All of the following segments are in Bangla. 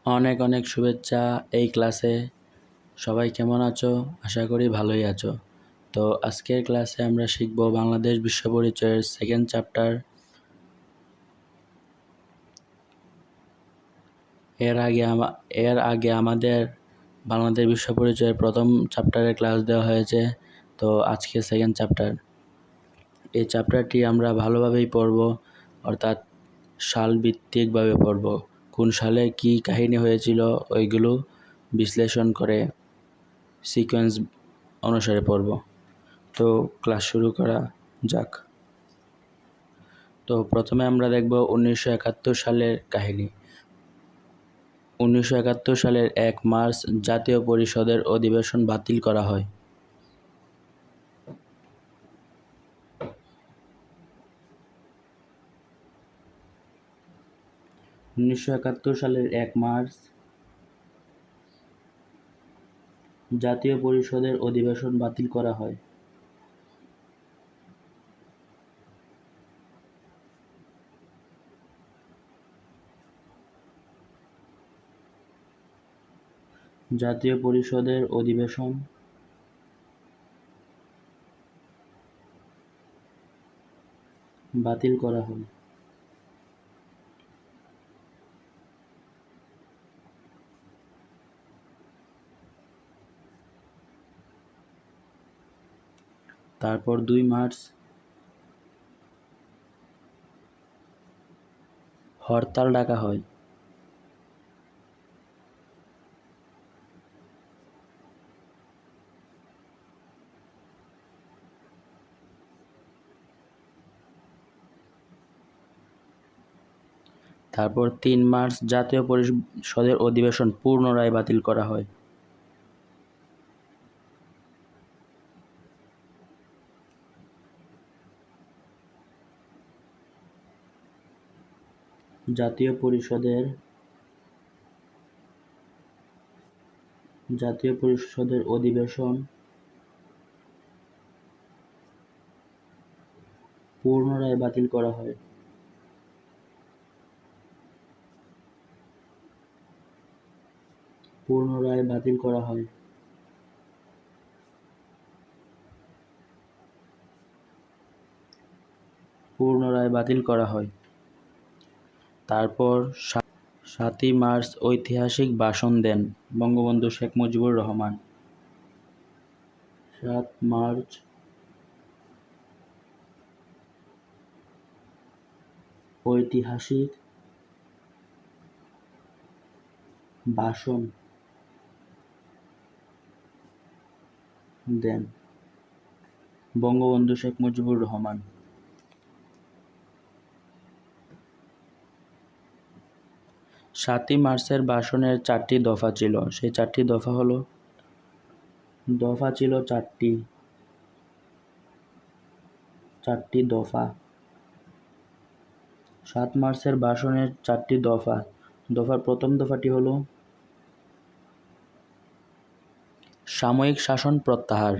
অনেক অনেক শুভেচ্ছা এই ক্লাসে। সবাই কেমন আছো? আশা করি ভালোই আছো। তো আজকের ক্লাসে আমরা শিখব বাংলাদেশ বিশ্ব পরিচয়ের সেকেন্ড চ্যাপ্টার। এর আগে আমাদের বাংলাদেশ বিশ্ব পরিচয়ের প্রথম চ্যাপ্টারের ক্লাস দেওয়া হয়েছে। তো আজকে সেকেন্ড চ্যাপ্টার। এই চ্যাপ্টারটি আমরা ভালোভাবেই পড়ব, অর্থাৎ সালভিত্তিকভাবে পড়ব। কোন সালে কি কাহিনী হয়েছিল ওইগুলো বিশ্লেষণ করে সিকোয়েন্স অনুসারে পড়ব। তো ক্লাস শুরু করা যাক। তো প্রথমে আমরা দেখব 1971 সালের কাহিনী। 1971 সালের 1 মার্চ জাতীয় পরিষদের অধিবেশন বাতিল করা হয়। সালের 1 মার্চ জাতীয় পরিষদের অধিবেশন বাতিল করা হয়। জাতীয় পরিষদের অধিবেশন বাতিল করা হয়। তারপর 2 মার্চ হরতাল ডাকা হয়। তারপর 3 মার্চ জাতীয় পরিষদের অধিবেশন পুনরায় বাতিল করা হয়। জাতীয় পরিষদের অধিবেশন পুনরায় বাতিল করা হয়। তারপর 7ই মার্চ ঐতিহাসিক ভাষণ দেন বঙ্গবন্ধু শেখ মুজিবুর রহমান। 7 মার্চ ঐতিহাসিক ভাষণ দেন বঙ্গবন্ধু শেখ মুজিবুর রহমান। 7ই মার্চের ভাষণের 4টি দফা ছিল। সেই 4টি দফা হলো, দফা ছিল 4টি দফা। 7 মার্চের ভাষণের 4টি দফা। দফার প্রথম দফাটি হলো সাময়িক শাসন প্রত্যাহার।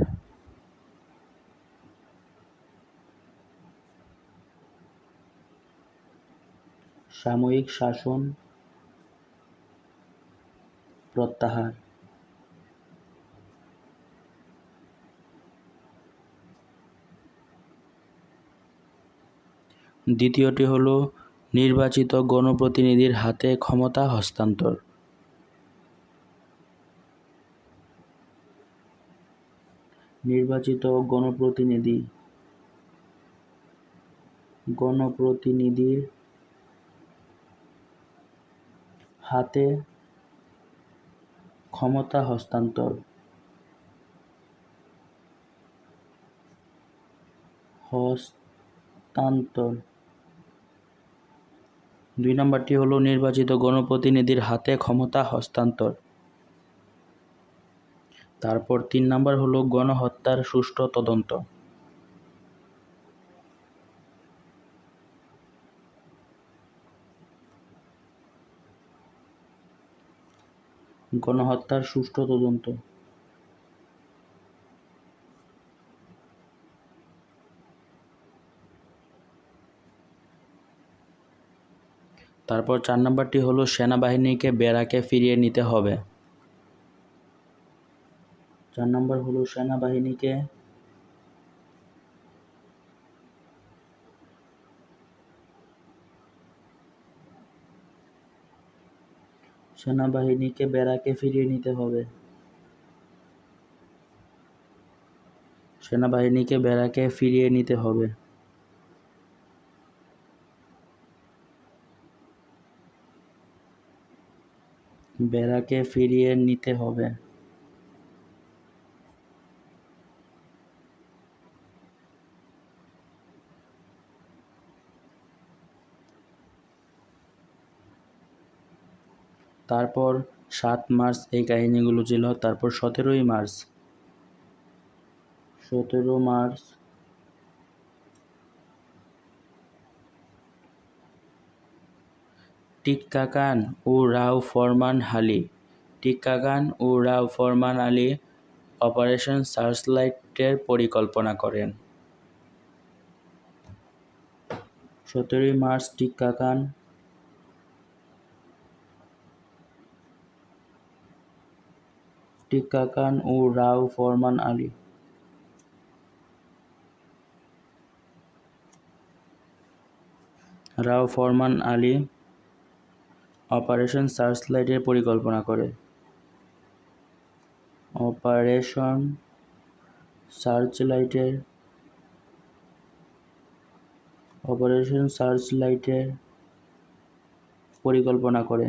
সাময়িক শাসন প্রত্যাহার। দ্বিতীয়টি হলো নির্বাচিত গণপ্রতিনিধির হাতে ক্ষমতা হস্তান্তর। নির্বাচিত গণপ্রতিনিধির হাতে ক্ষমতা হস্তান্তর। 2 নম্বরটি হলো নির্বাচিত গণপ্রতিনিধির হাতে ক্ষমতা হস্তান্তর। তারপর 3 নম্বর হলো গণহত্যার সুষ্ঠু তদন্ত। গণহত্যার সুষ্ঠু তদন্ত। তারপর 4 নম্বরটি হলো সেনাবাহিনীকে ব্যারাকে ফিরিয়ে নিতে হবে। 4 নম্বর হলো সেনাবাহিনীকে ব্যারাকে ফিরিয়ে নিতে হবে। সেনাবাহিনীকে ব্যারাকে ফিরিয়ে নিতে হবে। ব্যারাকে ফিরিয়ে নিতে হবে। তারপর 7 মার্চ এই কাহিনীগুলো ছিল। তারপর 17 মার্চ টিক্কা খান ও রাও ফরমান আলী অপারেশন সার্চলাইটের পরিকল্পনা করেন। 17 মার্চ টিক্কা খান ও রাও ফরমান আলী অপারেশন সার্চলাইটের পরিকল্পনা করে। অপারেশন সার্চলাইটের পরিকল্পনা করে।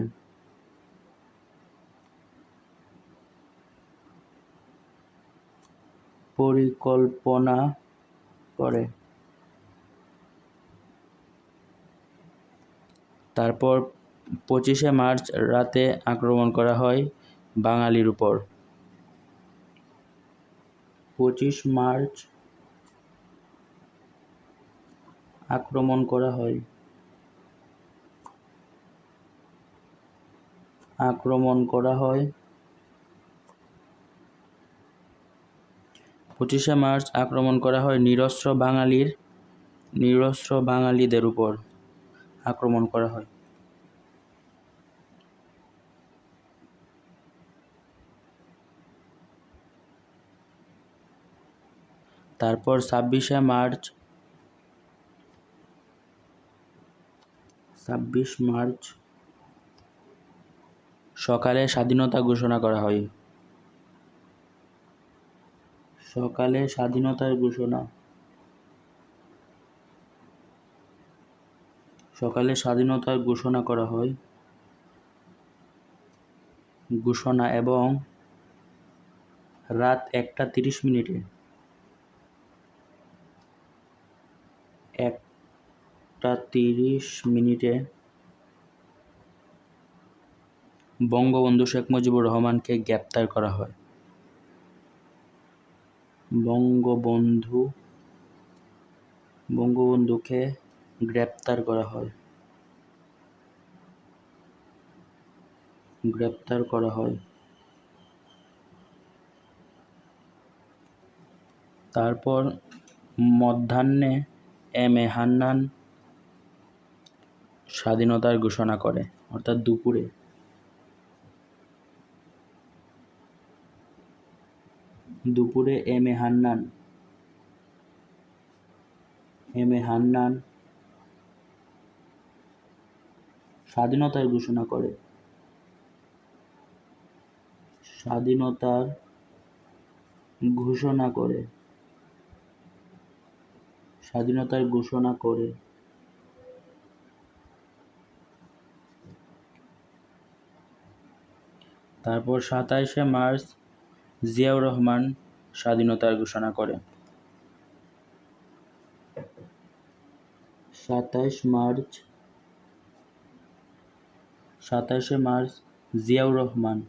তারপর 25 মার্চ রাতে আক্রমণ করা হয় বাঙালির উপর। 25 মার্চ আক্রমণ করা হয় 25 মার্চ আক্রমণ করা হয় নিরস্ত্র বাঙালিদের উপর আক্রমণ করা হয়। তারপর 26 মার্চ সকালে স্বাধীনতা ঘোষণা করা হয়। সকালে স্বাধীনতার ঘোষণা করা হয় এবং রাত 1টা 30 মিনিটে বঙ্গবন্ধু শেখ মুজিবুর রহমানকে গ্রেপ্তার করা হয়। বঙ্গবন্ধুকে গ্রেপ্তার করা হয়। তারপর মধ্যাহ্নে এম এ হান্নান স্বাধীনতার ঘোষণা করে, অর্থাৎ দুপুরে এম এ হান্নান স্বাধীনতার ঘোষণা করে। তারপর 27 মার্চ জিয়াউর রহমান স্বাধীনতার ঘোষণা করে। 27 মার্চ জিয়াউর রহমান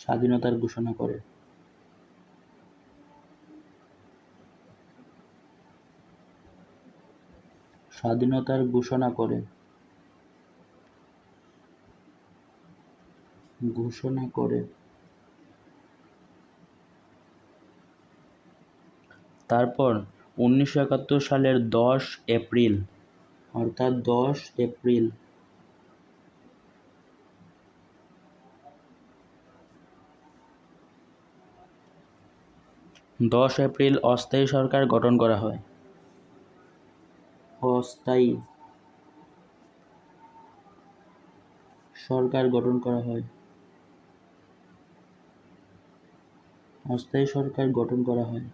স্বাধীনতার ঘোষণা করে। তারপর 1971 সালের 10 এপ্রিল, অর্থাৎ 10 এপ্রিল 10 এপ্রিল অস্থায়ী সরকার গঠন করা হয়। অস্থায়ী সরকার গঠন করা হয়। অস্থায়ী সরকার গঠন করা হয়।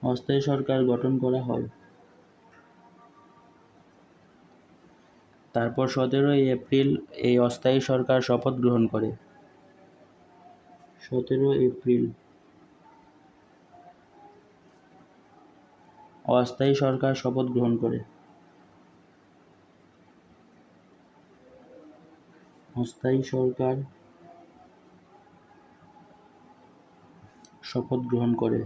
অস্থায়ী সরকার গঠন করা হয়। তারপর 17 এপ্রিল এই অস্থায়ী সরকার শপথ গ্রহণ করে। 17 এপ্রিল অস্থায়ী সরকার শপথ গ্রহণ করে। অস্থায়ী সরকার শপথ গ্রহণ করে।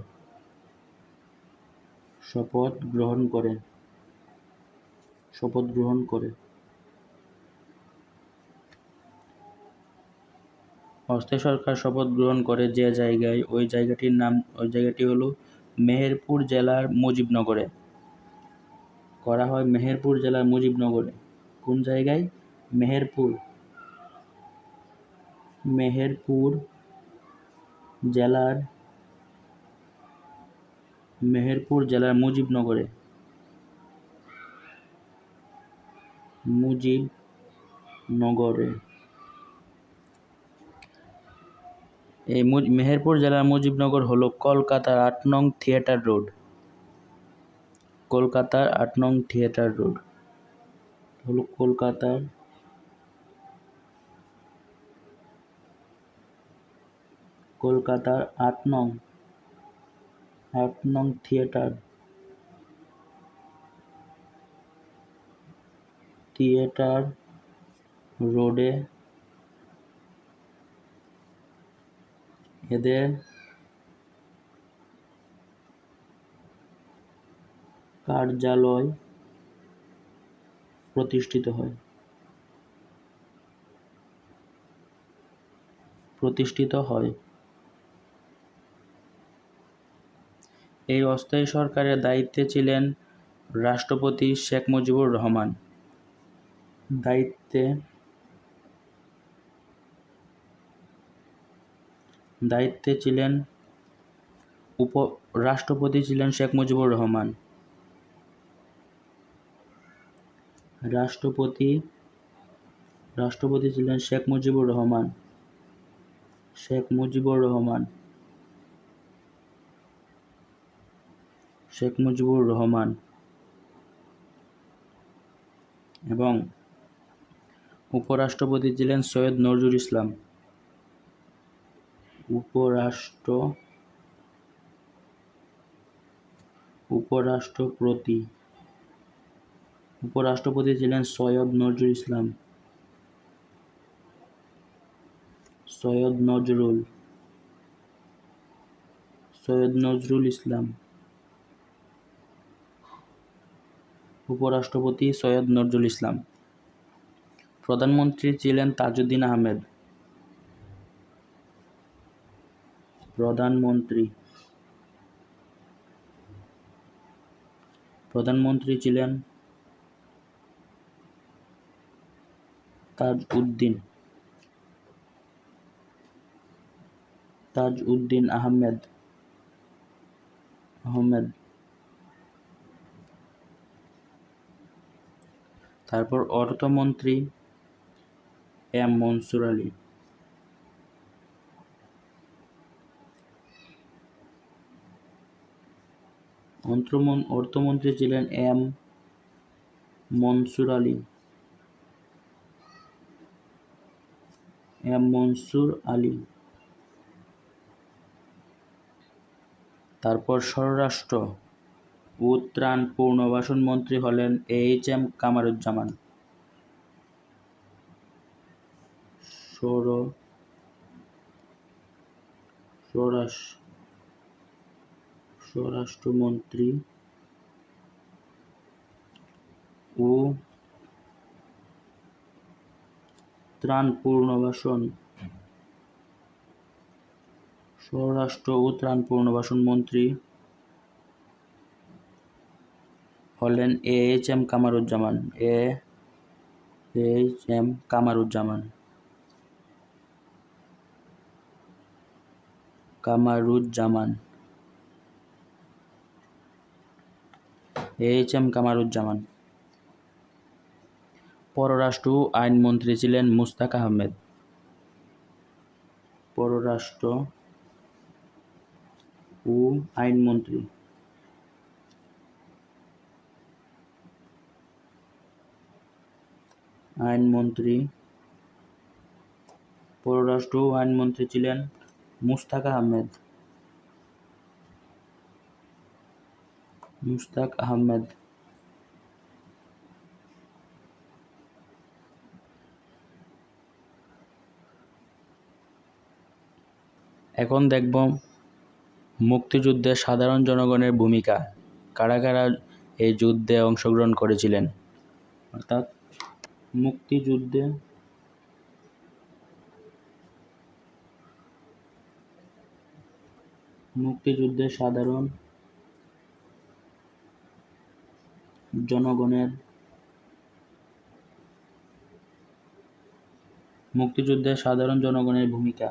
শপথ গ্রহণ করে। শপথ গ্রহণ করে। অস্থায়ী সরকার শপথ গ্রহণ করে যে জায়গায়, ওই জায়গাটি হলো মেহেরপুর জেলার মুজিবনগরে। করা হয় মেহেরপুর জেলার মুজিবনগরে। কোন জায়গায়? মেহেরপুর জেলার মুজিবনগরে। এই মেহেরপুর জেলার মুজিবনগর হলো কলকাতার 8 নং থিয়েটার রোড। কলকাতার 8 নং থিয়েটার রোড হলো কলকাতার 8 নং থিয়েটার রোডে এদের কার্যালয় প্রতিষ্ঠিত হয়। এই অস্থায়ী সরকারের দায়িত্বে ছিলেন রাষ্ট্রপতি শেখ মুজিবুর রহমান। দায়িত্বে ছিলেন রাষ্ট্রপতি ছিলেন শেখ মুজিবুর রহমান। রাষ্ট্রপতি ছিলেন শেখ মুজিবুর রহমান। এবং উপরাষ্ট্রপতি ছিলেন সৈয়দ নজরুল ইসলাম। উপরাষ্ট্রপতি ছিলেন সৈয়দ নজরুল ইসলাম। উপরাষ্ট্রপতি সৈয়দ নজরুল ইসলাম। প্রধানমন্ত্রী ছিলেন তাজউদ্দিন আহমেদ। প্রধানমন্ত্রী ছিলেন তাজউদ্দিন আহমেদ। তারপর অর্থমন্ত্রী এম মনসুর আলী। অর্থমন্ত্রী ছিলেন এম মনসুর আলী। তারপর স্বরাষ্ট্র ও ত্রাণ পুনর্বাসন মন্ত্রী হলেন এইচ.এম. কামারুজ্জামান। স্বরাষ্ট্রমন্ত্রী ও ত্রাণ পুনর্বাসন স্বরাষ্ট্র ও ত্রাণ পুনর্বাসন মন্ত্রী হলেন AHM Kamaruzzaman. AHM Kamaruzzaman. AHM Kamaruzzaman. পররাষ্ট্র ও আইনমন্ত্রী ছিলেন মুশতাক আহমেদ। পররাষ্ট্র ও আইনমন্ত্রী পররাষ্ট্র ও আইনমন্ত্রী ছিলেন মুশতাক আহমেদ। এখন দেখব মুক্তিযুদ্ধে সাধারণ জনগণের ভূমিকা। কারা কারা এই যুদ্ধে অংশগ্রহণ করেছিলেন? অর্থাৎ মুক্তিযুদ্ধে সাধারণ জনগণের ভূমিকা।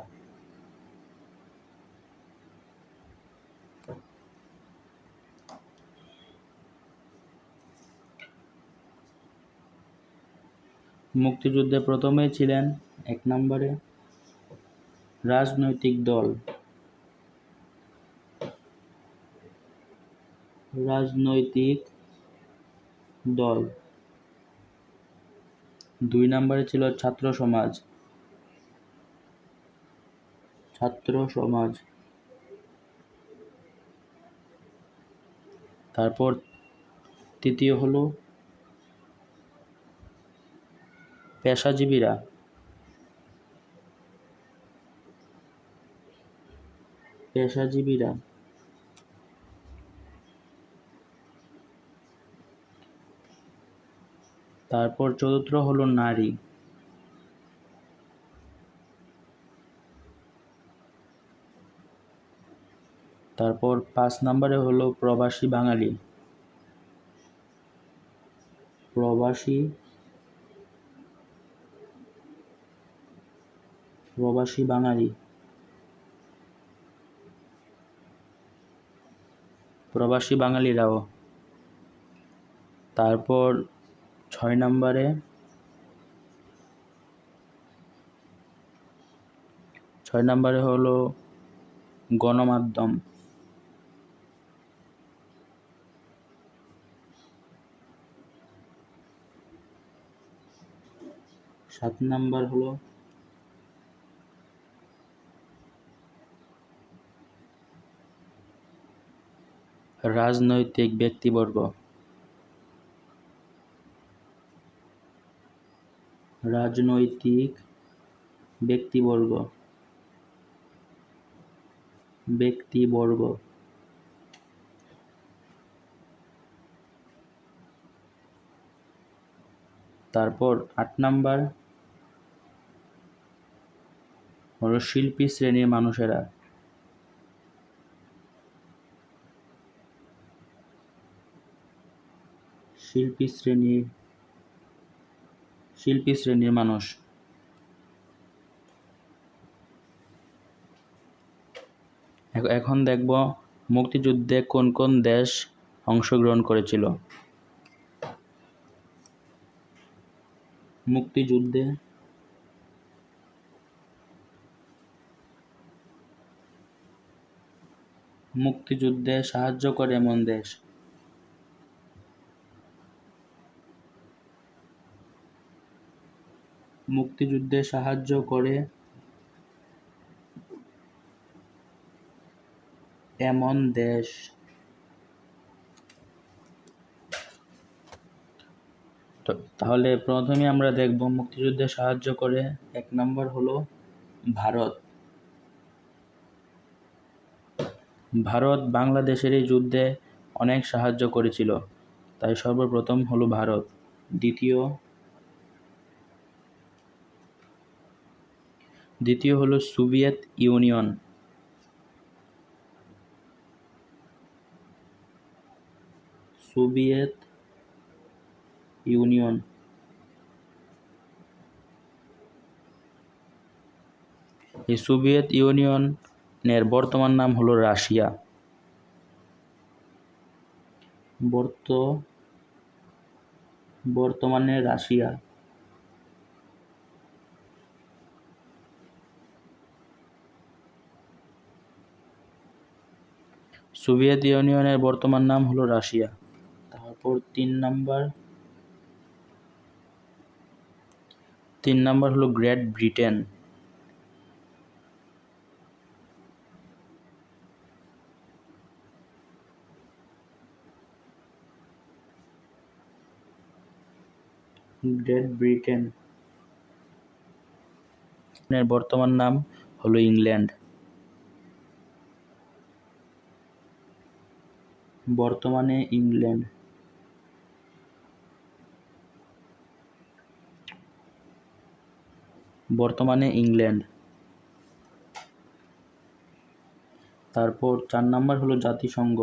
মুক্তিযুদ্ধে প্রথমেই ছিলেন 1 নম্বরে রাজনৈতিক দল। 2 নম্বরে ছিল ছাত্র সমাজ। তারপর তৃতীয় হলো পেশাজীবীরা। তারপর চতুর্থ হলো নারী। তারপর 5 নম্বরে হলো প্রবাসী বাঙালি। প্রবাসী বাঙালিরাও। তারপর 6 নম্বরে হলো গণমাধ্যম। 7 নম্বর হলো রাজনৈতিক ব্যক্তিবর্গ। তারপর 8 নম্বর হলো শিল্পী শ্রেণীর মানুষেরা। শিল্পী শ্রেণীর মানুষ। এখন দেখব মুক্তিযুদ্ধে কোন কোন দেশ অংশগ্রহণ করেছিল। মুক্তিযুদ্ধে সাহায্য করে এমন দেশ। তাহলে প্রথমে আমরা দেখব মুক্তিযুদ্ধে সাহায্য করে 1 নম্বর হলো ভারত। ভারত বাংলাদেশের এই যুদ্ধে অনেক সাহায্য করেছিল, তাই সর্বপ্রথম হলো ভারত। দ্বিতীয় হলো সোভিয়েত ইউনিয়ন। Soviet union. এই সোভিয়েত ইউনিয়নের বর্তমান নাম হলো রাশিয়া। বর্তমানে রাশিয়া। সোভিয়েত ইউনিয়নের বর্তমান নাম হলো রাশিয়া। তারপর 3 নাম্বার হলো গ্রেট ব্রিটেন। গ্রেট ব্রিটেন এর বর্তমান নাম হলো ইংল্যান্ড। বর্তমানে ইংল্যান্ড। তারপর 4 নাম্বার হলো জাতিসংঘ।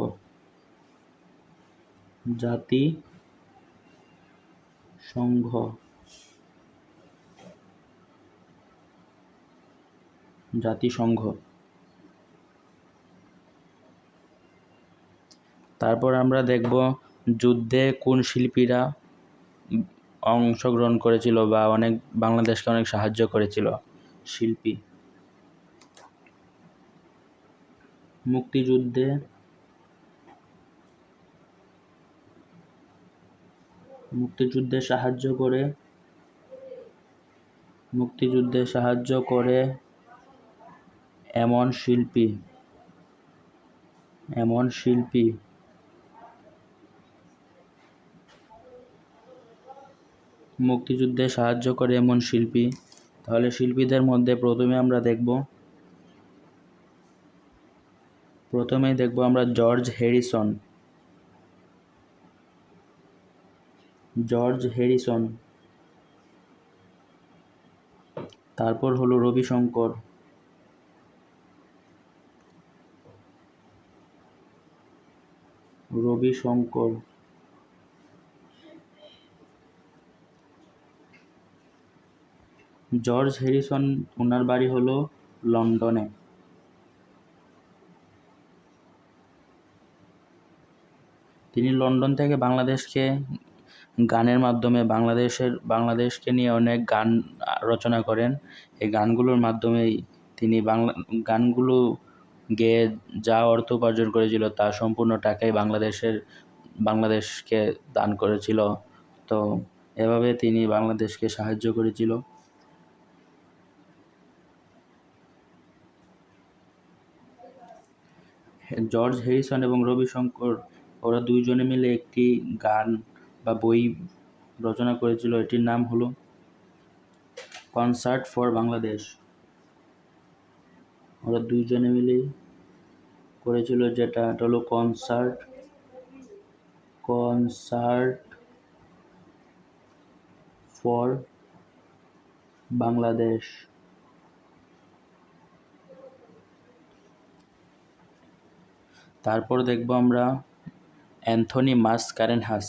জাতিসংঘ। তারপর আমরা দেখব যুদ্ধে কোন শিল্পীরা অংশগ্রহণ করেছিল বা বাংলাদেশকে অনেক সাহায্য করেছিল। শিল্পী মুক্তিযুদ্ধে সাহায্য করে এমন শিল্পী তাহলে শিল্পীদের মধ্যে প্রথমেই দেখব আমরা জর্জ হ্যারিসন। তারপর হলো রবি শঙ্কর। জর্জ হ্যারিসন ওনার বাড়ি হলো লন্ডনে। তিনি লন্ডন থেকে বাংলাদেশকে গানের মাধ্যমে বাংলাদেশকে নিয়ে অনেক গান রচনা করেন। এই গানগুলোর মাধ্যমেই তিনি গানগুলো গেয়ে যা অর্থ উপার্জন করেছিল তার সম্পূর্ণ টাকাই বাংলাদেশকে দান করেছিল। তো এভাবে তিনি বাংলাদেশকে সাহায্য করেছিল। জর্জ হ্যারিসন এবং রবি শঙ্কর ওরা দুইজনে মিলে একটি গান বা বই রচনা করেছিল। এটির নাম হলো কনসার্ট ফর বাংলাদেশ। ওরা দুইজনে মিলে করেছিল, যেটা হলো কনসার্ট ফর বাংলাদেশ। তারপর দেখব আমরা অ্যান্থনি মাসকারেনহাস।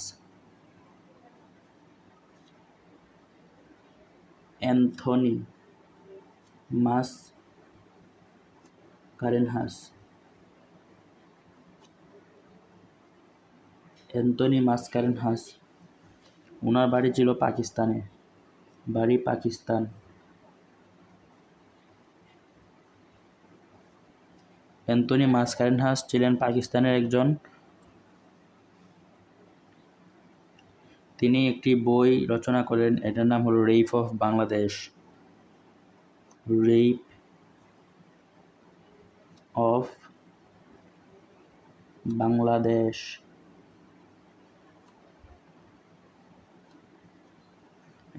অ্যান্থনি মাসকারেনহাস ওনার বাড়ি ছিল পাকিস্তান। অ্যান্থনি মাসকারেনহাস ছিলেন পাকিস্তানের একজন। তিনি একটি বই রচনা করেন, এটার নাম হলো রেইপ অফ বাংলাদেশ।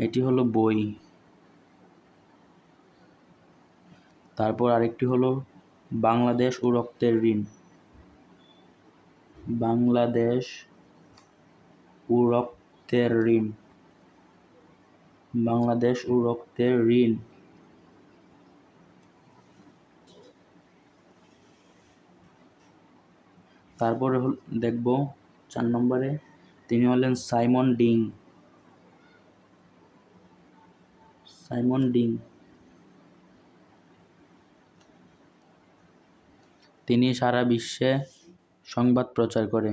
এটি হলো বই। তারপর আরেকটি হলো বাংলাদেশ ও রক্তের ঋণ। তারপরে দেখব 4 নম্বরে তিনি হলেন সাইমন ডিং। তিনি সারা বিশ্বে সংবাদ প্রচার করে।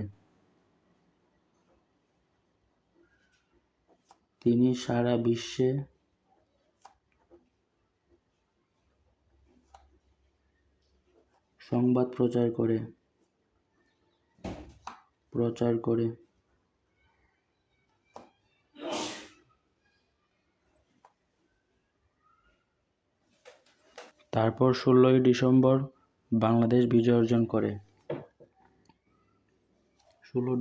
তারপর 16ই ডিসেম্বর বাংলাদেশ বিজয় অর্জন করে। 16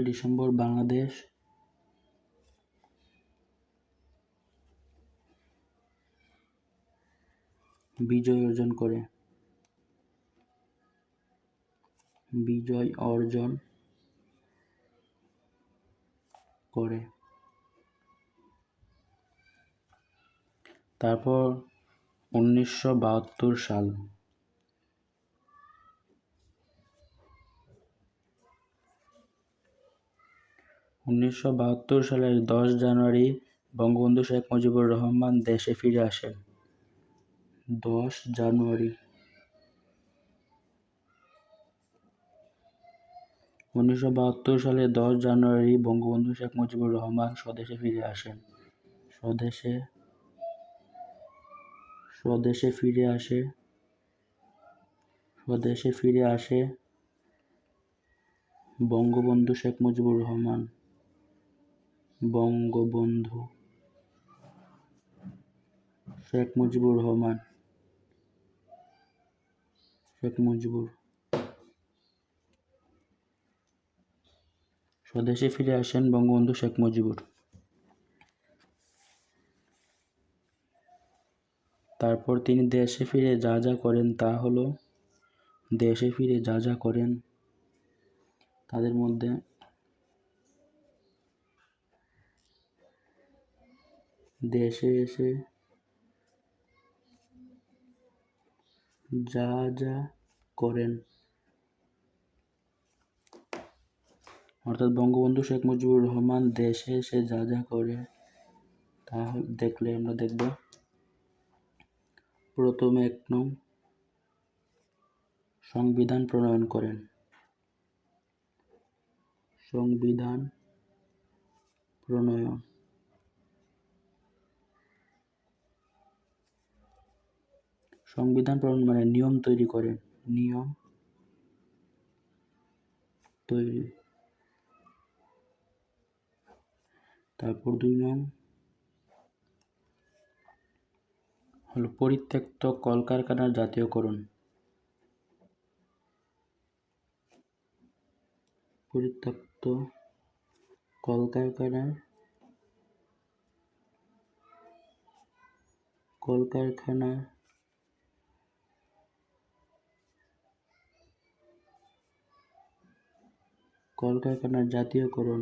ডিসেম্বর বাংলাদেশ বিজয় অর্জন করে। তারপর 1972 সাল। 1972 সালের 10 জানুয়ারি বঙ্গবন্ধু শেখ মুজিবুর রহমান দেশে ফিরে আসেন। 10 জানুয়ারি 1972 সালের 10 জানুয়ারি বঙ্গবন্ধু শেখ মুজিবুর রহমান স্বদেশে ফিরে আসেন। স্বদেশে ফিরে আসে বঙ্গবন্ধু শেখ মুজিবুর রহমান। স্বদেশে ফিরে আসেন বঙ্গবন্ধু শেখ মুজিবুর। তারপর তিনি দেশে ফিরে যা যা করেন তাদের মধ্যে দেশে এসে যা যা করেন, অর্থাৎ বঙ্গবন্ধু শেখ মুজিবুর রহমান দেশে এসে যা যা করে তা দেখলে আমরা দেখব। প্রথমে 1 নং সংবিধান প্রণয়ন করেন। সংবিধান প্রণয়ন মানে নিয়ম তৈরি করেন। তারপর 2 নং হলো পরিত্যক্ত কলকারখানার জাতীয়করণ। পরিত্যক্ত কলকারখানার জাতীয়করণ।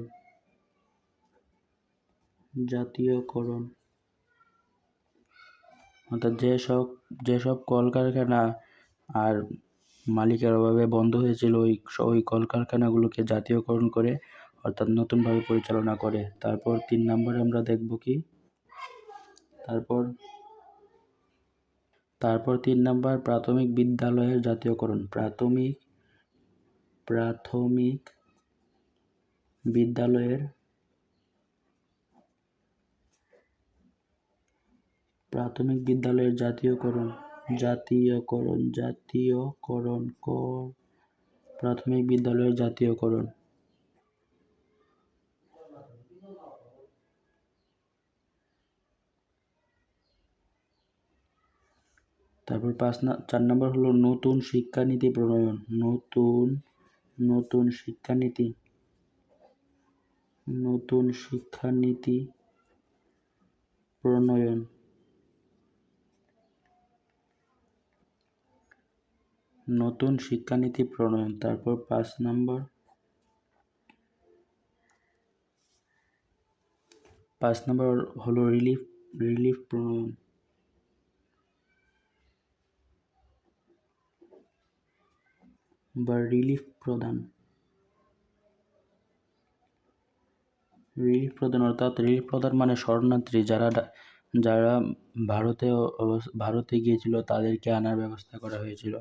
অর্থাৎ যেসব কলকারখানা আর মালিকের অভাবে বন্ধ হয়েছিল ওই কলকারখানাগুলোকে জাতীয়করণ করে, অর্থাৎ নতুনভাবে পরিচালনা করে। তারপর 3 নম্বরে আমরা দেখব কি, তারপর 3 নম্বর প্রাথমিক বিদ্যালয়ের জাতীয়করণ। প্রাথমিক বিদ্যালয়ের জাতীয়করণ। প্রাথমিক বিদ্যালয়ের জাতীয়করণ। তারপর 4 নম্বর হলো নতুন শিক্ষানীতি প্রণয়ন। নতুন শিক্ষানীতি প্রণয়ন। তারপর 5 নম্বর হলো রিলিফ প্রণয়ন। বা রিলিফ প্রদান অর্থাৎ রিলিফ প্রদান মানে শরণার্থী যারা ভারতে গিয়েছিল তাদেরকে আনার ব্যবস্থা করা হয়েছিল।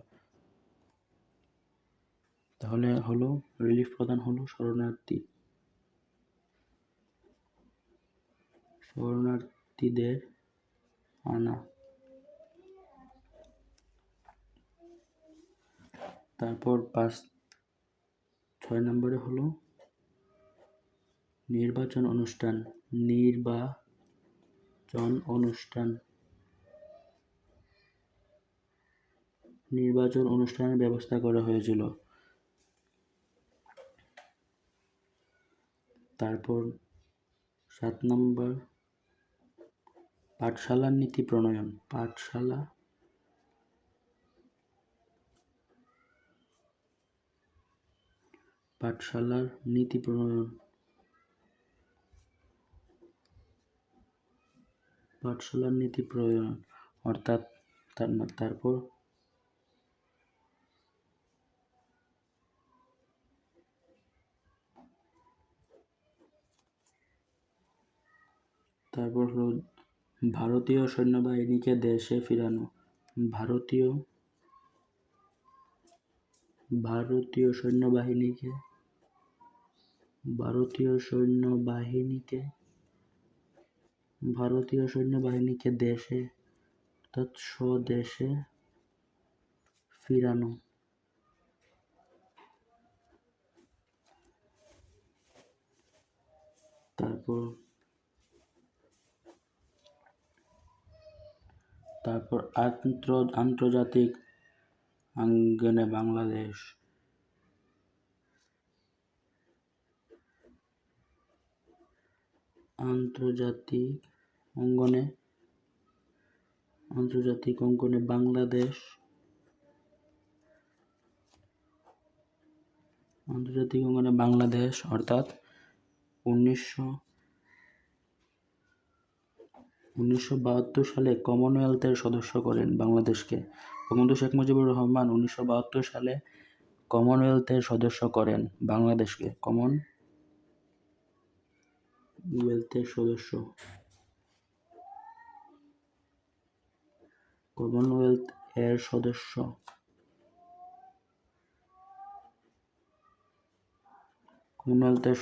তাহলে হলো রিলিফ প্রদান হলো শরণার্থীদের আনা। তারপর 6 নম্বরে হলো নির্বাচন অনুষ্ঠানের ব্যবস্থা করা হয়েছিল। তারপর 7 নম্বর পাঠশালার নীতি প্রণয়ন। পাঠশালার নীতি প্রণয়ন অর্থাৎ তারপর হলো ভারতীয় সৈন্যবাহিনীকে দেশে ফিরানো। ভারতীয় সৈন্যবাহিনীকে দেশে অর্থাৎ স্বদেশে ফিরানো। তারপর আন্তর্জাতিক অঙ্গনে বাংলাদেশ। আন্তর্জাতিক অঙ্গনে বাংলাদেশ অর্থাৎ 1972 সালে কমনওয়েলথের সদস্য করেন বাংলাদেশকে। বঙ্গবন্ধু শেখ মুজিবুর রহমান 1972 সালে কমনওয়েলথের সদস্য করেন বাংলাদেশকে। কমনওয়েলথের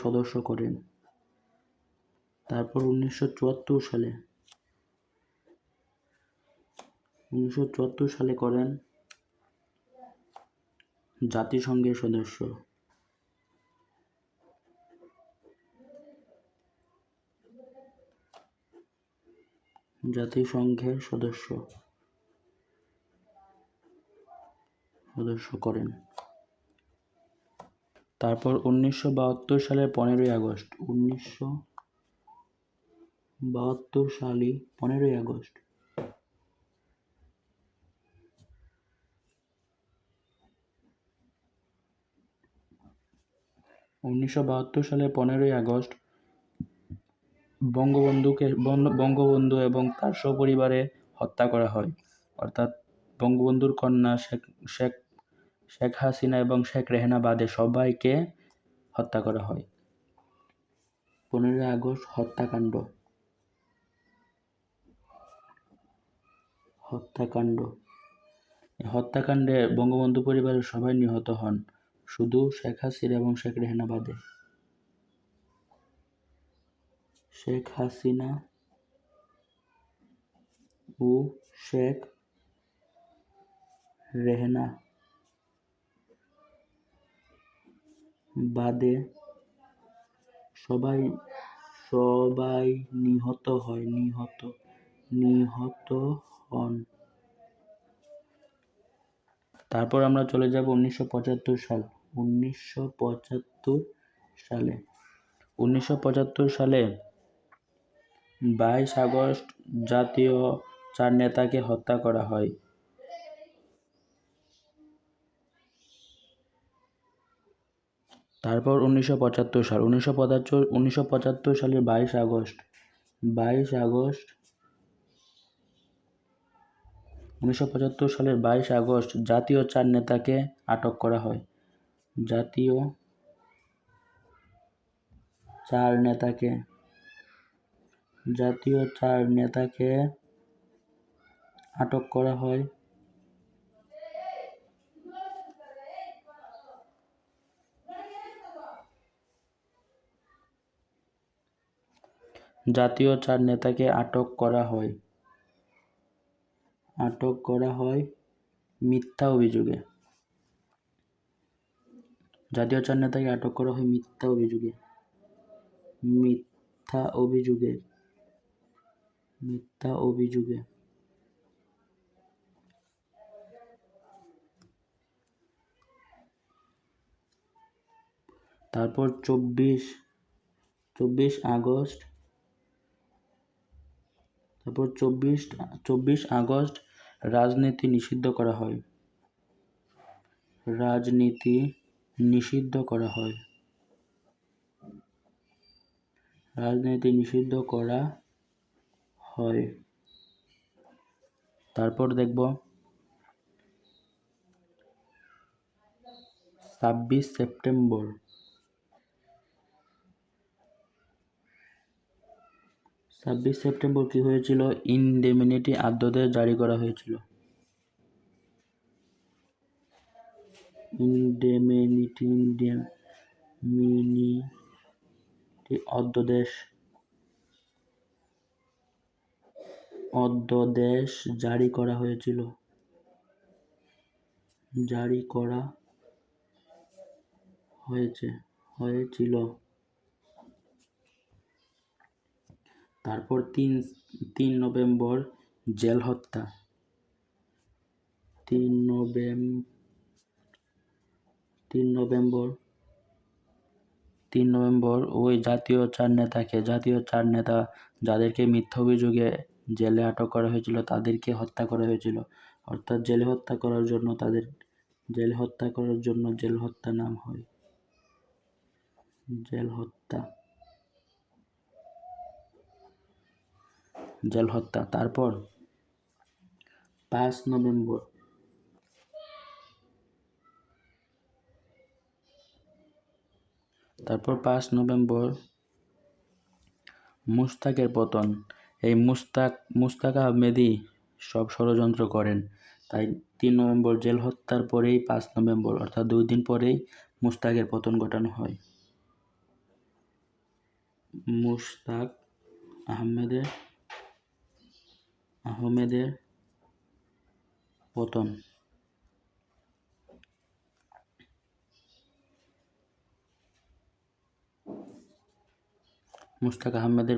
সদস্য করেন। তারপর 1974 সালে করেন জাতিসংঘের সদস্য। করেন। তারপর 1972 সালের 15ই আগস্ট। 1972 সালের 15ই আগস্ট বঙ্গবন্ধু এবং তার সপরিবারে হত্যা করা হয়। অর্থাৎ বঙ্গবন্ধুর কন্যা শেখ হাসিনা এবং শেখ রেহানা বাদে সবাইকে হত্যা করা হয়। 15ই আগস্ট হত্যাকাণ্ড। হত্যাকাণ্ডে বঙ্গবন্ধু পরিবারের সবাই নিহত হন, শুধু শেখ হাসিনা এবং শেখ রেহানা বাদে। শেখ হাসিনা ও শেখ রেহানা বাদে সবাই নিহত হন। তারপর আমরা চলে যাব 1975 সাল। 1975 সালে 22 আগস্ট জাতীয় 4 নেতাকে হত্যা করা হয়। তারপর 1975 সালের 22 আগস্ট 1975 সালের 22 আগস্ট জাতীয় 4 নেতাকে আটক করা হয়। জাতীয় চার নেতাকে আটক করা হয়। জাতীয় চার নেতাকে আটক করা হয় মিথ্যা অভিযোগে। জাতীয় চার নেতাকে আটক করা হয় মিথ্যা অভিযোগে। তারপর 24 আগস্ট রাজনীতি নিষিদ্ধ করা হয়। তারপর দেখব 26 সেপ্টেম্বর কি হয়েছিল? ইনডেমনিটি আদ্যদের জারি করা হয়েছিল। অধ্যাদেশ জারি করা হয়েছিল। তারপর 3 নভেম্বর জেল হত্যা। 3 নভেম্বর ওই জাতীয় চার নেতা যাদেরকে মিথ্যা অভিযোগে জেলে আটক করা হয়েছিল তাদেরকে হত্যা করা হয়েছিল। অর্থাৎ জেল হত্যা করার জন্য জেল হত্যা নাম হয়। জেল হত্যা। তারপর 5 নভেম্বর মুশতাকের পতন। এই মুশতাক আহমেদই সব ষড়যন্ত্র করেন। তাই 3 নভেম্বর জেল হত্যার পরেই 5 নভেম্বর অর্থাৎ 2 দিন পরেই মুশতাকের পতন ঘটানো হয়। মুশতাক আহমেদের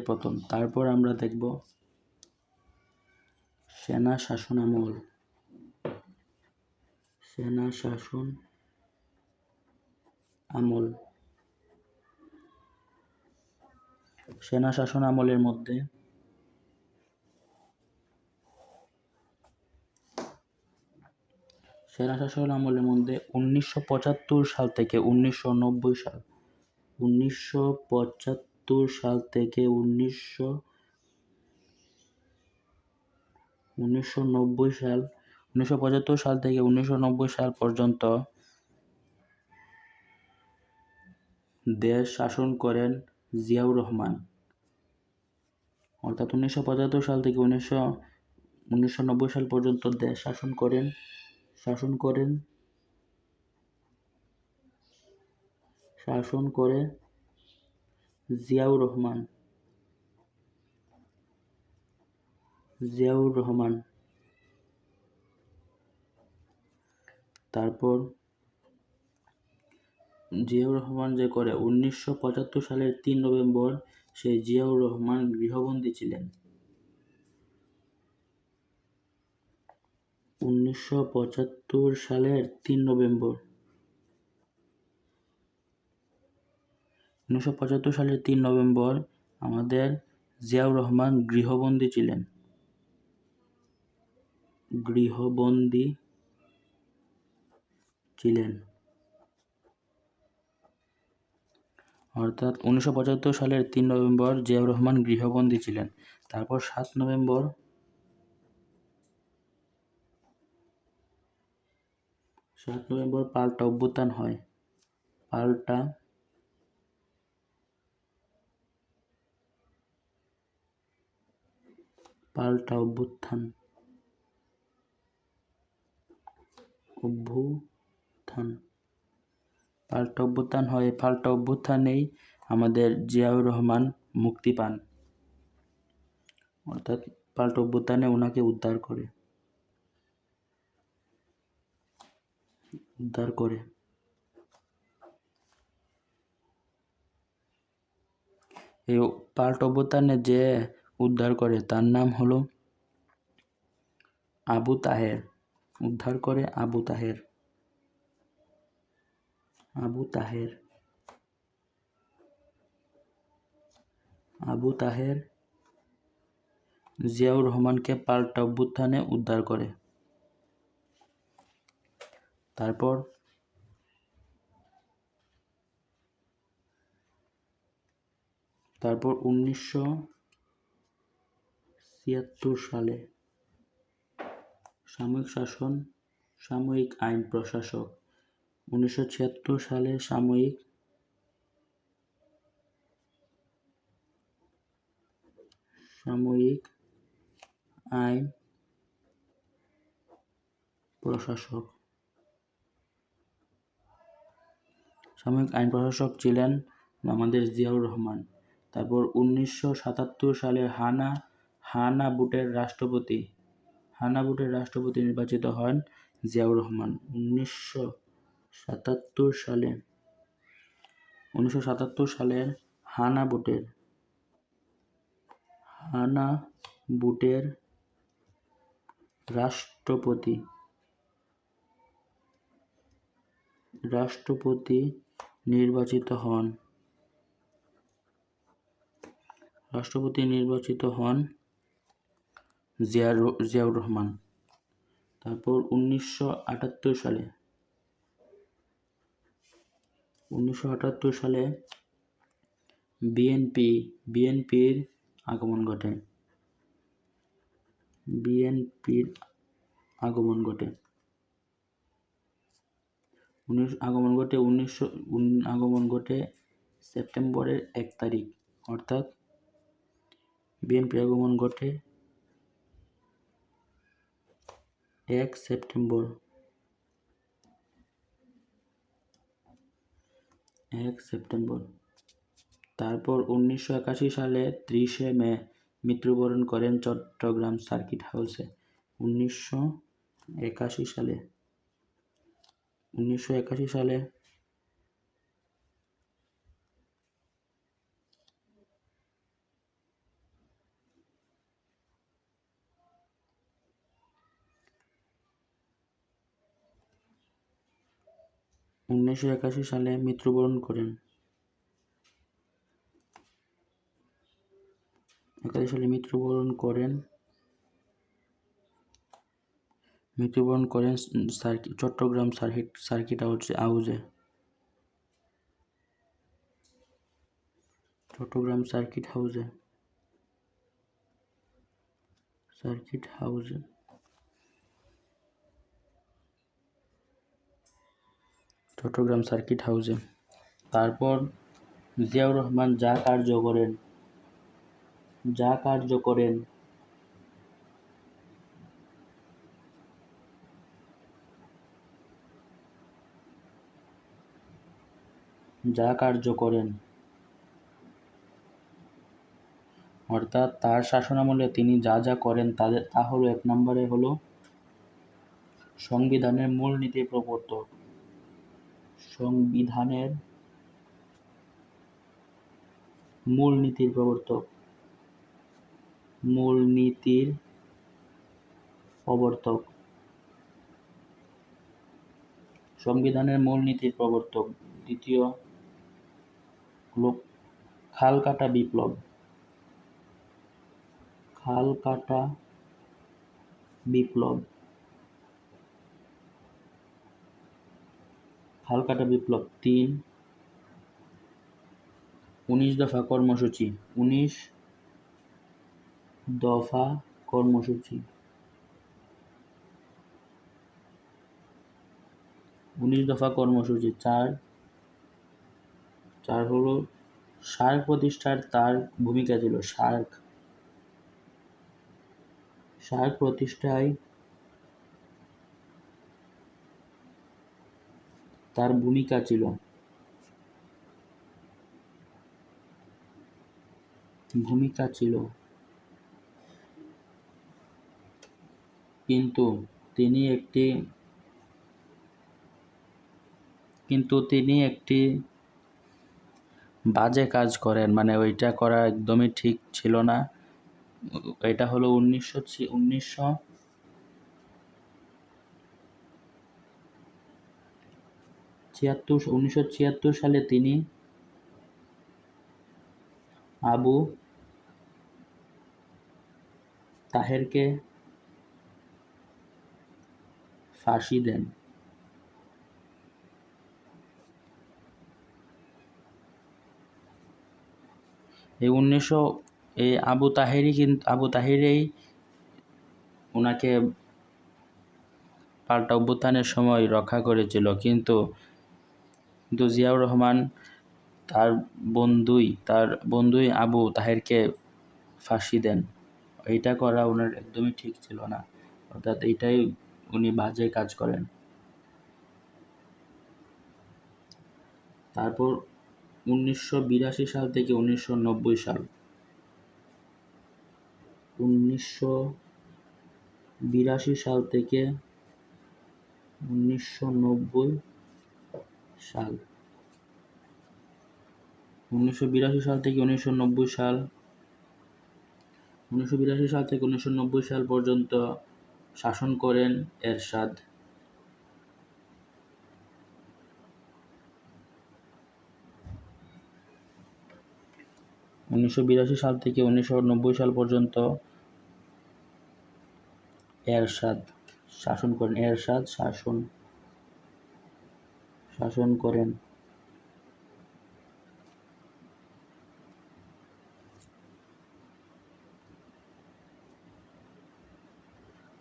পতন। তারপর আমরা দেখব সেনা শাসন আমল। সেনা শাসন আমলের মধ্যে 1975 সাল থেকে 1990 সাল 1975 সাল থেকে 1990 সাল পর্যন্ত দেশ শাসন করেন জিয়াউর রহমান। অর্থাৎ 1975 সাল থেকে 1990 সাল পর্যন্ত দেশ শাসন করে জিয়াউর রহমান। তারপর জিয়াউর রহমান যে করে 1975 সালের 3 নভেম্বর সেই জিয়াউর রহমান গৃহবন্দী ছিলেন। 1975 সালের 3 নভেম্বর আমাদের জিয়াউর রহমান গৃহবন্দী ছিলেন। অর্থাৎ 1975 সালের 3 নভেম্বর জিয়াউর রহমান গৃহবন্দী ছিলেন। তারপর 7 নভেম্বর পাল্টা অভ্যুত্থান হয়। পাল্টা অভ্যুত্থান পাল্টা অভ্যুত্থান হয়। পাল্টা অভ্যুত্থানেই আমাদের জিয়াউর রহমান মুক্তি পান, অর্থাৎ পাল্টা অভ্যুত্থানে ওনাকে উদ্ধার করে। এই পাল্টা অভ্যুত্থানে যে উদ্ধার করে তার নাম হলো আবু তাহের। উদ্ধার করে আবু তাহের। জিয়াউর রহমানকে পাল্টা অভ্যুত্থানে উদ্ধার করে। তারপর 1976 সালে সামরিক শাসন, সামরিক আইন প্রশাসক। 1976 সালে সামরিক আইন প্রশাসক ছিলেন আমাদের জিয়াউর রহমান। তারপর 1977 সালে হানা ভোটের রাষ্ট্রপতি নির্বাচিত হন জিয়াউর রহমান। 1977 সালের হানা ভোটের রাষ্ট্রপতি নির্বাচিত হন জিয়াউর রহমান। তারপর 1978 সালে বিএনপির আগমন ঘটে। 19 সেপ্টেম্বরের 1 তারিখ, অর্থাৎ বিএনপির আগমন ঘটে 1 সেপ্টেম্বর। তারপর 1981 সালে 30 মে মৃত্যুবরণ করেন চট্টগ্রাম সার্কিট হাউসে। 1981 সালে মৃত্যুবরণ করেন। চট্টগ্রাম সার্কিট হাউসে। চট্টগ্রাম সার্কিট হাউসে। তারপর জিয়াউর রহমান যা কার্য করেন অর্থাৎ তার শাসনামলে তিনি যা করেন তা হলো, 1 নম্বরে হলো সংবিধানের মূলনীতির প্রবর্তক। সংবিধানের মূলনীতির প্রবর্তক। দ্বিতীয় হলো খালকাটা বিপ্লব। খালকাটা বিপ্লব। 3 19 দফা কর্মসূচি। 19 দফা কর্মসূচি। 4 চার হলো সার্ক প্রতিষ্ঠার তার ভূমিকা ছিল। সার্ক প্রতিষ্ঠায় তার ভূমিকা ছিল। কিন্তু তিনি একটি বাজে কাজ করেন, মানে ওইটা করা একদমই ঠিক ছিল না। এটা হলো 1976 সালে তিনি আবু তাহেরকে ফাঁসি দেন। এই আবু তাহেরই ওনাকে পাল্টা অভ্যুত্থানের সময় রক্ষা করেছিল, কিন্তু জিয়াউর রহমান তার বন্ধুই আবু তাহেরকে ফাঁসি দেন। এইটা করা ওনার একদমই ঠিক ছিল না, অর্থাৎ এইটাই উনি বাজে কাজ করেন। তারপর 1982 সাল থেকে 1990 সাল 1982 সাল থেকে 1990 সাল 1982 সাল থেকে 1990 সাল 1982 সাল থেকে 1990 সাল পর্যন্ত শাসন করেন এরশাদ। 1982 সাল থেকে 1990 সাল পর্যন্ত এরশাদ শাসন করেন।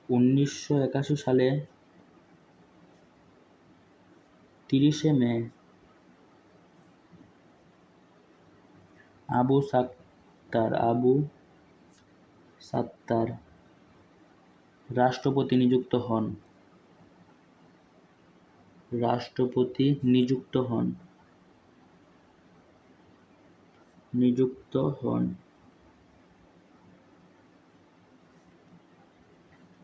1981 সালে 30শে মে আবু সাত্তার রাষ্ট্রপতি নিযুক্ত হন।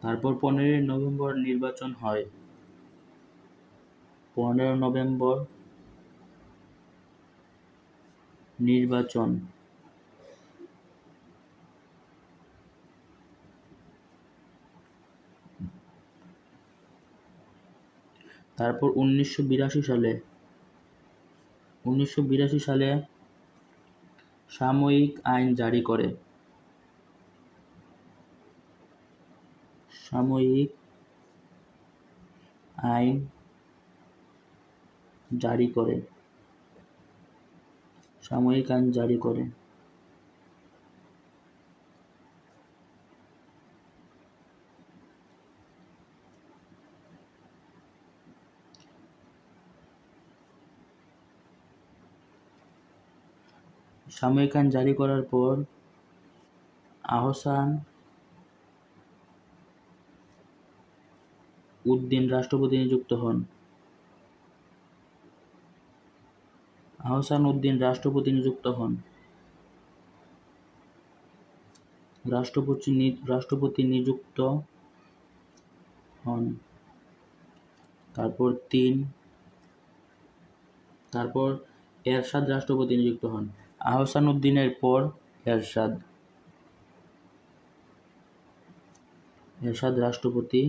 তারপর 15 নভেম্বর নির্বাচন হয়। 15 নভেম্বর নির্বাচন তারপর 1982 সালে সাময়িক আইন জারি করে। সাময়িক আইন জারি করে। সাময়িক আইন জারি করার পর আহসান উদ্দিন রাষ্ট্রপতি নিযুক্ত হন। রাষ্ট্রপতি নিযুক্ত হন। তারপর এরশাদ রাষ্ট্রপতি নিযুক্ত হন। আহসান উদ্দিনের পর এরশাদ রাষ্ট্রপতি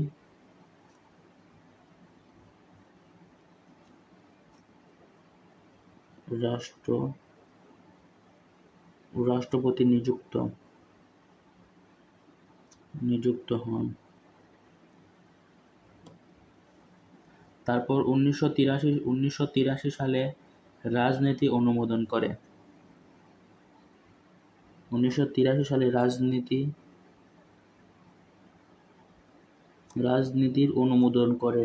নিযুক্ত হন। তারপর 1983 সালে রাজনীতি অনুমোদন করে। 1983 সালে রাজনীতির অনুমোদন করে।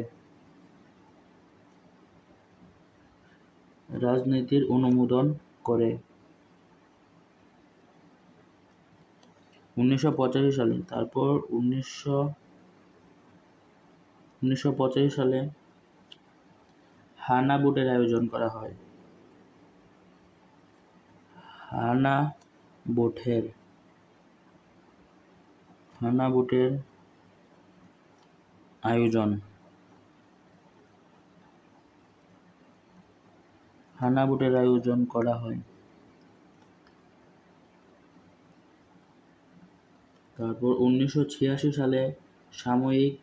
রাজনীতির অনুমোদন করে 1985 সালে। তারপর 1985 সালে হানা ভোটের আয়োজন করা হয়। হানা ভোটের আয়োজন করা হয়। তারপর 1986 সালে সাময়িক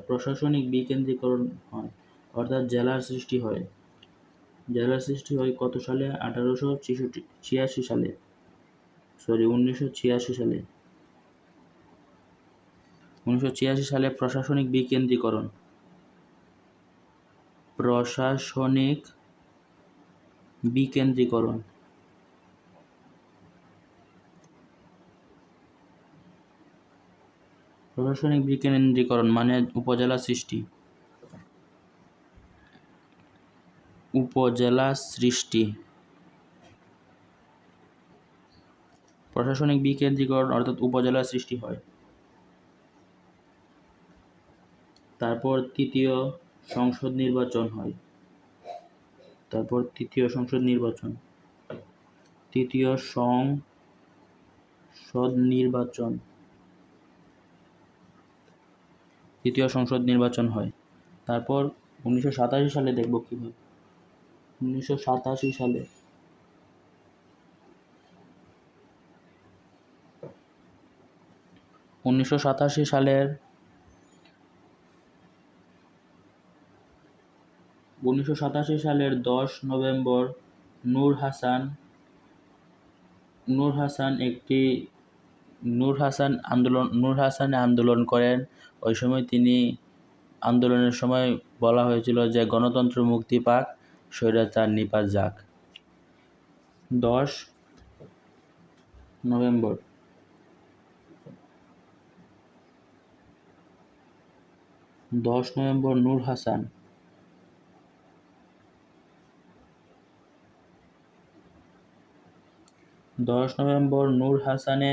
প্রশাসনিক বিকেন্দ্রীকরণ হয়, অর্থাৎ জেলার সৃষ্টি হয়। কত সালে? 1986 সালে। 1986 সালে প্রশাসনিক বিকেন্দ্রীকরণ মানে উপজেলা সৃষ্টি। প্রশাসনিক বিকেন্দ্রীকরণ অর্থাৎ উপজেলা সৃষ্টি হয়। তারপর তৃতীয় সংসদ নির্বাচন হয়। তৃতীয় সংসদ নির্বাচন হয়। তারপর 1987 সালে দেখব কি হয়। 1987 সালের 10 নভেম্বর নূর হাসান আন্দোলন করেন। ওই সময় তিনি আন্দোলনের সময় বলা হয়েছিল যে গণতন্ত্র মুক্তি পাক, স্বৈরাচার নিপাত যাক। 10 নভেম্বর নূর হাসানে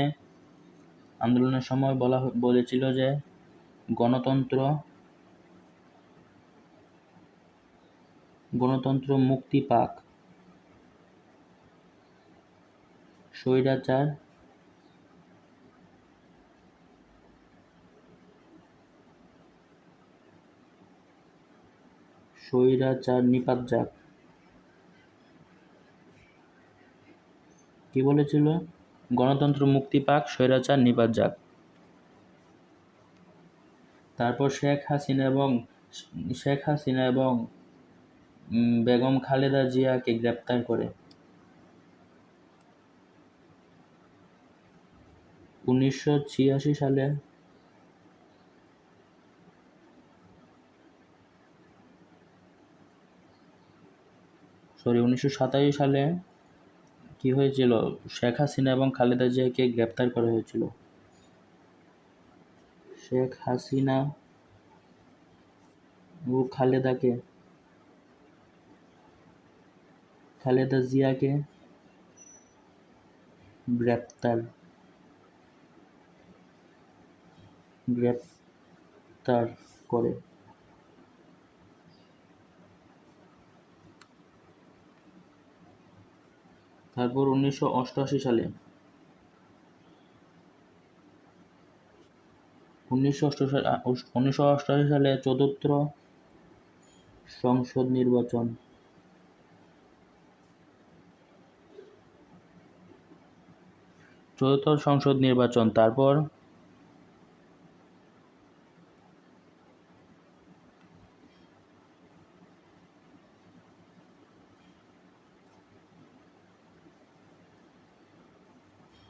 আন্দোলনের সময় বলেছিল যে গণতন্ত্র মুক্তি পাক, স্বৈরাচার নিপাত যাক। কি বলেছিল? গণতন্ত্র মুক্তি পাক, স্বৈরাচার নিপাত যাক। তারপর শেখ হাসিনা এবং বেগম খালেদা জিয়াকে গ্রেপ্তার করে 1987 সালে কি হয়েছিল? শেখ হাসিনা এবং খালেদা জিয়াকে গ্রেপ্তার করা হয়েছিল। শেখ হাসিনা ও খালেদা জিয়াকে গ্রেপ্তার করে। তারপর 1988 সালে চতুর্থ সংসদ নির্বাচন।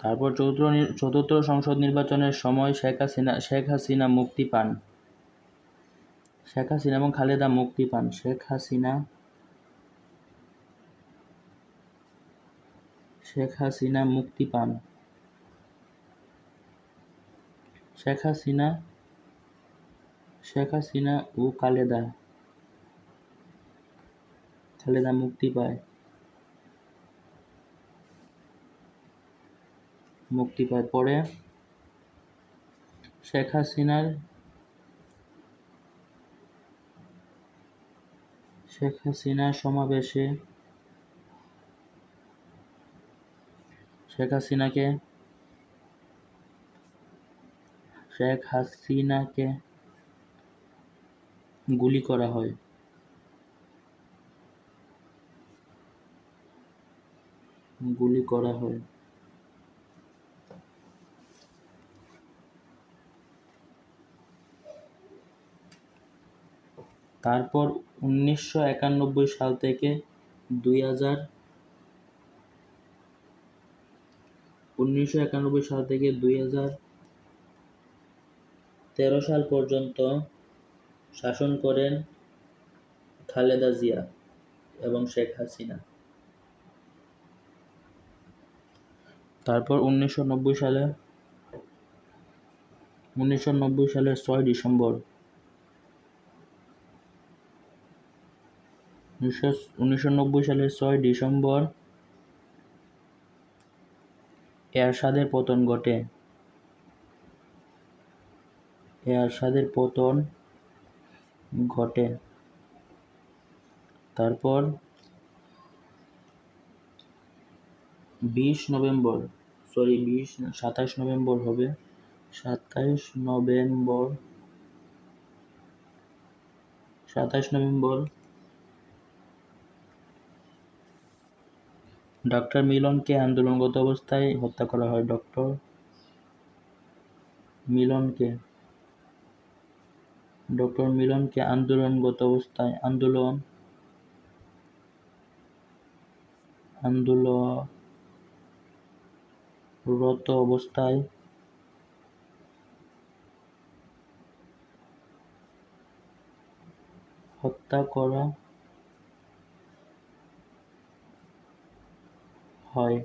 তারপর চতুর্থ সংসদ নির্বাচনের সময় শেখ হাসিনা মুক্তি পান। শেখ হাসিনা এবং খালেদা মুক্তি পান। শেখ হাসিনা ও খালেদা খালেদা মুক্তি পায় পরে শেখ হাসিনার সমাবেশে শেখ হাসিনাকে গুলি করা হয়। তারপর 1991 সাল থেকে 2013 সাল পর্যন্ত শাসন করেন খালেদা জিয়া এবং শেখ হাসিনা। তারপর 1990 সালের 6 ডিসেম্বর 1990 সালের 6 ডিসেম্বর এরশাদের পতন ঘটে। তারপর 27 নভেম্বর ডক্টর মিলনকে আন্দোলনরত অবস্থায় হত্যা করা হয়। ডক্টর মিলনকে আন্দোলনরত অবস্থায় হত্যা করা হয়।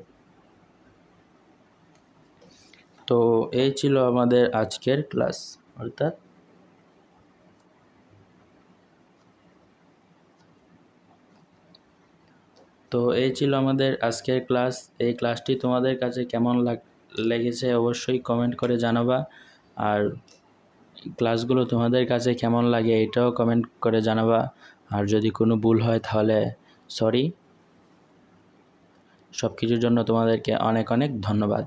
তো এই ছিল আমাদের আজকের ক্লাস। এই ক্লাসটি তোমাদের কাছে কেমন লেগেছে অবশ্যই কমেন্ট করে জানাবা। আর ক্লাসগুলো তোমাদের কাছে কেমন লাগে এটাও কমেন্ট করে জানাবা। আর যদি কোনো ভুল হয় তাহলে সরি। সব কিছুর জন্য তোমাদেরকে অনেক অনেক ধন্যবাদ।